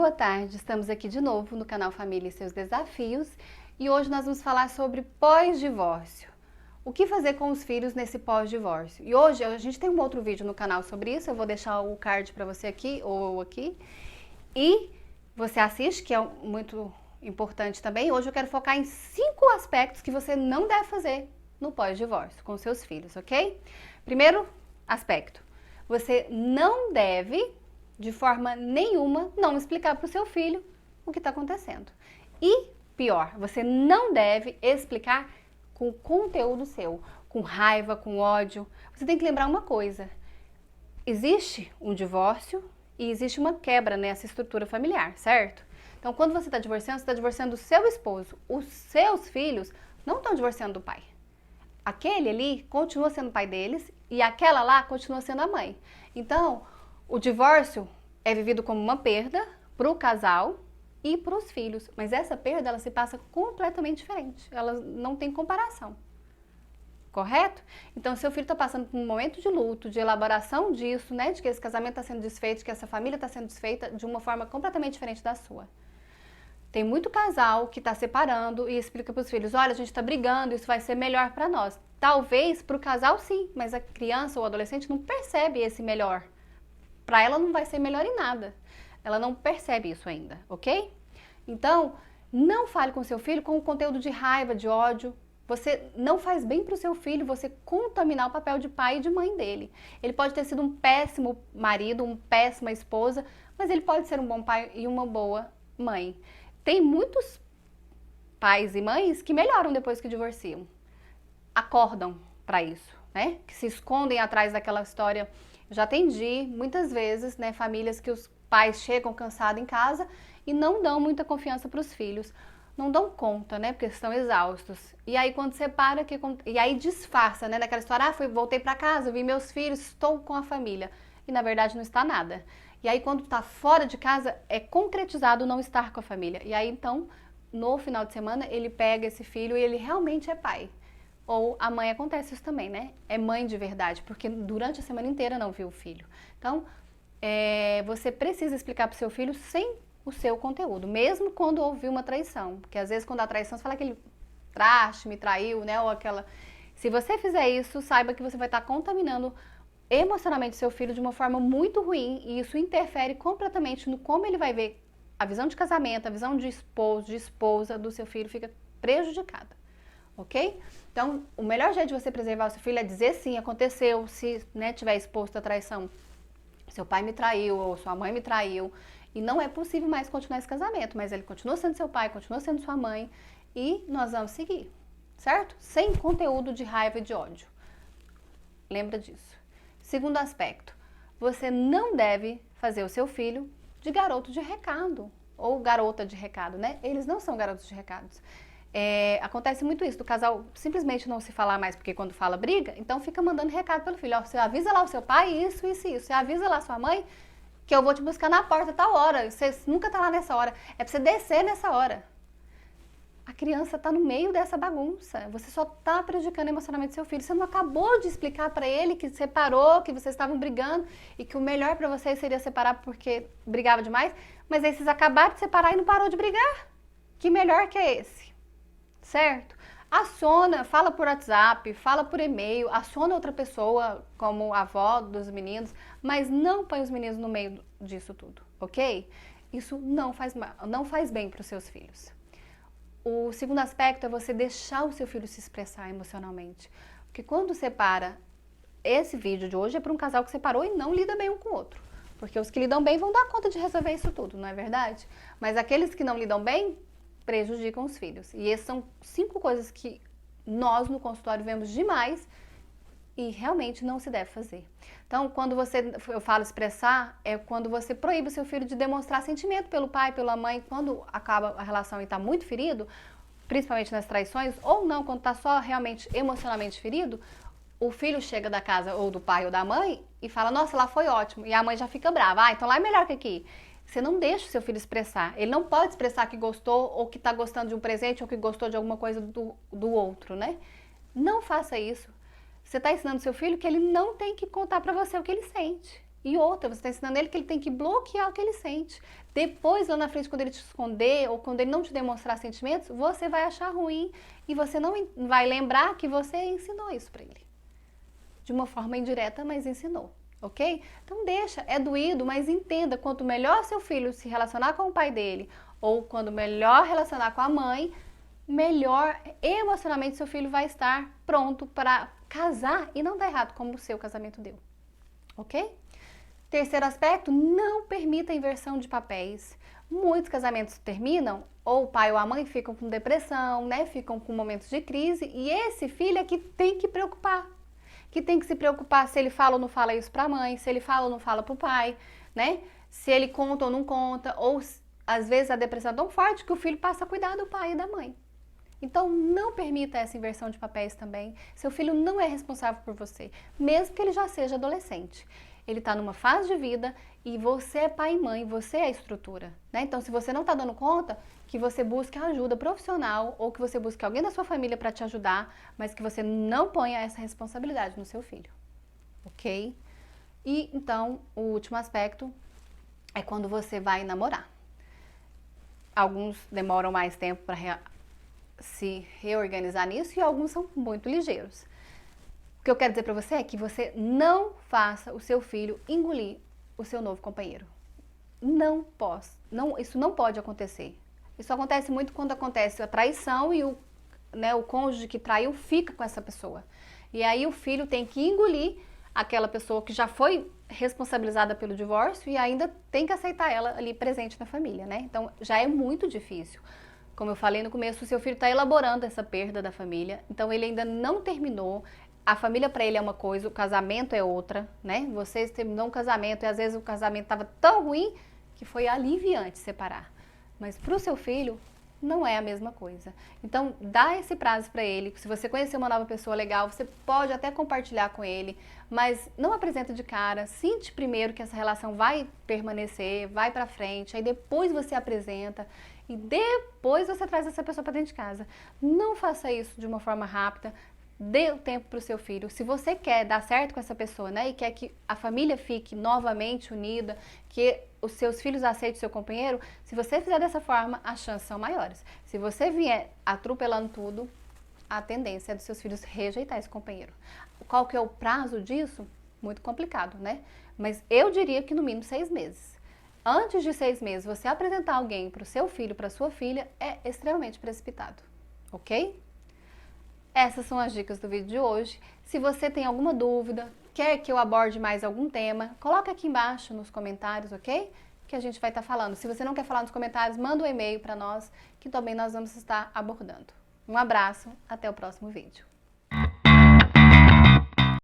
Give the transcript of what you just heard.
boa tarde. Estamos aqui de novo no canal Família e seus Desafios e hoje nós vamos falar sobre pós-divórcio. O que fazer com os filhos nesse pós-divórcio? E hoje a gente tem um outro vídeo no canal sobre isso, eu vou deixar o card para você aqui ou aqui. E você assiste, que é muito importante também. Hoje eu quero focar em 5 aspectos que você não deve fazer no pós-divórcio com seus filhos, ok? Primeiro aspecto, você não deve, de forma nenhuma, não explicar para o seu filho o que está acontecendo. E, pior, você não deve explicar com conteúdo seu, com raiva, com ódio. Você tem que lembrar uma coisa, existe um divórcio e existe uma quebra nessa estrutura familiar, certo? Então, quando você está divorciando do seu esposo. Os seus filhos não estão divorciando do pai. Aquele ali continua sendo o pai deles e aquela lá continua sendo a mãe. Então, o divórcio é vivido como uma perda para o casal e para os filhos. Mas essa perda, ela se passa completamente diferente. Ela não tem comparação. Correto? Então, seu filho está passando por um momento de luto, de elaboração disso, né? De que esse casamento está sendo desfeito, de que essa família está sendo desfeita de uma forma completamente diferente da sua. Tem muito casal que está separando e explica para os filhos, olha, a gente está brigando, isso vai ser melhor para nós. Talvez para o casal sim, mas a criança ou o adolescente não percebe esse melhor. Para ela não vai ser melhor em nada. Ela não percebe isso ainda, ok? Então, não fale com seu filho com o conteúdo de raiva, de ódio. Você não faz bem para o seu filho você contaminar o papel de pai e de mãe dele. Ele pode ter sido um péssimo marido, uma péssima esposa, mas ele pode ser um bom pai e uma boa mãe. Tem muitos pais e mães que melhoram depois que divorciam. Acordam para isso, né? Que se escondem atrás daquela história. Eu já atendi muitas vezes, né, famílias que os pais chegam cansados em casa e não dão muita confiança para os filhos. Não dão conta, né? Porque estão exaustos. E aí quando separa, e aí disfarça, né? Daquela história, voltei para casa, vi meus filhos, estou com a família. E na verdade não está nada. E aí quando está fora de casa, é concretizado não estar com a família. E aí então, no final de semana, ele pega esse filho e ele realmente é pai. Ou a mãe, acontece isso também, né? É mãe de verdade, porque durante a semana inteira não viu o filho. Então, você precisa explicar para o seu filho sem o seu conteúdo, mesmo quando houve uma traição. Porque às vezes quando há traição, você fala aquele traste, me traiu, né? Ou aquela... Se você fizer isso, saiba que você vai estar contaminando emocionalmente seu filho de uma forma muito ruim e isso interfere completamente no como ele vai ver a visão de casamento, a visão de esposo, de esposa do seu filho fica prejudicada, ok? Então, o melhor jeito de você preservar o seu filho é dizer sim, aconteceu, se tiver exposto à traição, seu pai me traiu ou sua mãe me traiu e não é possível mais continuar esse casamento, mas ele continua sendo seu pai, continua sendo sua mãe e nós vamos seguir, certo? Sem conteúdo de raiva e de ódio. Lembra disso. Segundo aspecto, você não deve fazer o seu filho de garoto de recado ou garota de recado, né? Eles não são garotos de recados. Acontece muito isso, do casal simplesmente não se falar mais porque quando fala briga, então fica mandando recado pelo filho. Ó, você avisa lá o seu pai isso, isso e isso. Você avisa lá a sua mãe que eu vou te buscar na porta tal hora. Você nunca tá lá nessa hora. É pra você descer nessa hora. A criança está no meio dessa bagunça, você só está prejudicando emocionalmente seu filho. Você não acabou de explicar para ele que separou, que vocês estavam brigando e que o melhor para vocês seria separar porque brigava demais, mas aí vocês acabaram de separar e não parou de brigar. Que melhor que é esse? Certo? Aciona, fala por WhatsApp, fala por e-mail, aciona outra pessoa como a avó dos meninos, mas não põe os meninos no meio disso tudo, ok? Isso não faz bem para os seus filhos. O segundo aspecto é você deixar o seu filho se expressar emocionalmente. Porque quando separa, esse vídeo de hoje é para um casal que separou e não lida bem um com o outro. Porque os que lidam bem vão dar conta de resolver isso tudo, não é verdade? Mas aqueles que não lidam bem, prejudicam os filhos. E essas são 5 coisas que nós no consultório vemos demais e realmente não se deve fazer. Então, quando eu falo expressar, é quando você proíbe o seu filho de demonstrar sentimento pelo pai, pela mãe, quando acaba a relação e está muito ferido, principalmente nas traições, ou não, quando está só realmente emocionalmente ferido, o filho chega da casa ou do pai ou da mãe e fala, nossa, lá foi ótimo, e a mãe já fica brava, então lá é melhor que aqui. Você não deixa o seu filho expressar, ele não pode expressar que gostou ou que está gostando de um presente ou que gostou de alguma coisa do outro, né? Não faça isso. Você está ensinando seu filho que ele não tem que contar para você o que ele sente. E outra, você está ensinando ele que ele tem que bloquear o que ele sente. Depois, lá na frente, quando ele te esconder ou quando ele não te demonstrar sentimentos, você vai achar ruim e você não vai lembrar que você ensinou isso para ele. De uma forma indireta, mas ensinou, ok? Então deixa, é doído, mas entenda, quanto melhor seu filho se relacionar com o pai dele ou quando melhor relacionar com a mãe, melhor emocionalmente seu filho vai estar pronto para casar e não dar errado como o seu casamento deu, ok? Terceiro aspecto, não permita a inversão de papéis. Muitos casamentos terminam, ou o pai ou a mãe ficam com depressão, né? Ficam com momentos de crise, e esse filho é que tem que preocupar. Que tem que se preocupar se ele fala ou não fala isso para a mãe, se ele fala ou não fala para o pai, né? Se ele conta ou não conta, ou às vezes a depressão é tão forte que o filho passa a cuidar do pai e da mãe. Então não permita essa inversão de papéis também. Seu filho não é responsável por você, mesmo que ele já seja adolescente. Ele está numa fase de vida e você é pai e mãe, você é a estrutura, né? Então, se você não está dando conta, que você busque ajuda profissional ou que você busque alguém da sua família para te ajudar, mas que você não ponha essa responsabilidade no seu filho, ok? E então, o último aspecto é quando você vai namorar. Alguns demoram mais tempo para se reorganizar nisso e alguns são muito ligeiros. O que eu quero dizer para você é que você não faça o seu filho engolir o seu novo companheiro. Não posso, não, isso não pode acontecer. Isso acontece muito quando acontece a traição e o cônjuge que traiu fica com essa pessoa. E aí o filho tem que engolir aquela pessoa que já foi responsabilizada pelo divórcio e ainda tem que aceitar ela ali presente na família, né? Então já é muito difícil. Como eu falei no começo, o seu filho está elaborando essa perda da família, então ele ainda não terminou. A família para ele é uma coisa, o casamento é outra, né? Vocês terminou um casamento e às vezes o casamento estava tão ruim que foi aliviante separar. Mas para o seu filho não é a mesma coisa. Então dá esse prazo para ele. Se você conhecer uma nova pessoa legal, você pode até compartilhar com ele, mas não apresenta de cara. Sente primeiro que essa relação vai permanecer, vai para frente, aí depois você apresenta e depois você traz essa pessoa para dentro de casa. Não faça isso de uma forma rápida. Dê o tempo para o seu filho. Se você quer dar certo com essa pessoa, né, e quer que a família fique novamente unida, que os seus filhos aceitem o seu companheiro, se você fizer dessa forma, as chances são maiores. Se você vier atropelando tudo, a tendência é dos seus filhos rejeitar esse companheiro. Qual que é o prazo disso? Muito complicado, né? Mas eu diria que no mínimo 6 meses. Antes de 6 meses, você apresentar alguém para o seu filho, para a sua filha, é extremamente precipitado, ok? Essas são as dicas do vídeo de hoje. Se você tem alguma dúvida, quer que eu aborde mais algum tema, coloca aqui embaixo nos comentários, ok? Que a gente vai estar falando. Se você não quer falar nos comentários, manda um e-mail para nós, que também nós vamos estar abordando. Um abraço, até o próximo vídeo.